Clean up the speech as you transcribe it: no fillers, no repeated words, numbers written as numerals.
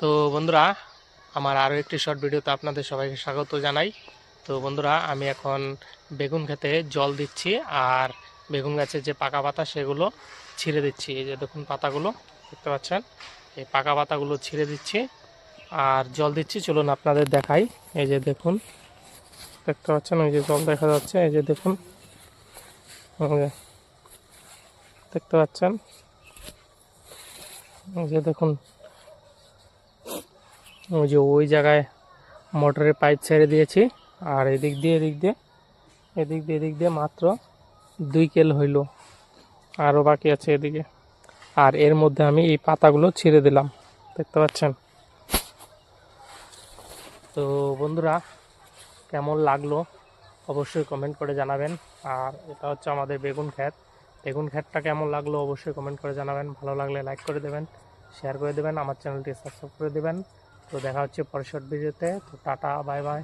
তো বন্ধুরা, আমার আরও একটি শর্ট ভিডিওতে আপনাদের সবাইকে স্বাগত জানাই। তো বন্ধুরা, আমি এখন বেগুন খেতে জল দিচ্ছি আর বেগুন গাছের যে পাকা পাতা সেগুলো ছিঁড়ে দিচ্ছি। এই যে দেখুন পাতাগুলো দেখতে পাচ্ছেন, এই পাকা পাতাগুলো ছিঁড়ে দিচ্ছি আর জল দিচ্ছি। চলুন আপনাদের দেখাই। এই যে দেখুন, দেখতে পাচ্ছেন ওই যে জল দেখা যাচ্ছে। এই যে দেখুন, এই যে দেখতে পাচ্ছেন, এই যে দেখুন, ওই যে ওই জায়গায় মোটরের পাইপ ছেড়ে দিয়েছি। আর এদিক দিয়ে মাত্র 2 কেল হইল, আরও বাকি আছে এদিকে। আর এর মধ্যে আমি এই পাতাগুলো ছিঁড়ে দিলাম, দেখতে পাচ্ছেন। তো বন্ধুরা, কেমন লাগলো অবশ্যই কমেন্ট করে জানাবেন। আর এটা হচ্ছে আমাদের বেগুন ক্ষেত। বেগুন ক্ষেতটা কেমন লাগলো অবশ্যই কমেন্ট করে জানাবেন। ভালো লাগলে লাইক করে দেবেন, শেয়ার করে দেবেন, আমার চ্যানেলটি সাবস্ক্রাইব করে দেবেন। তো দেখা হচ্ছে পরের শর্ট ভিডিওতে। তো টাটা, বাই বাই।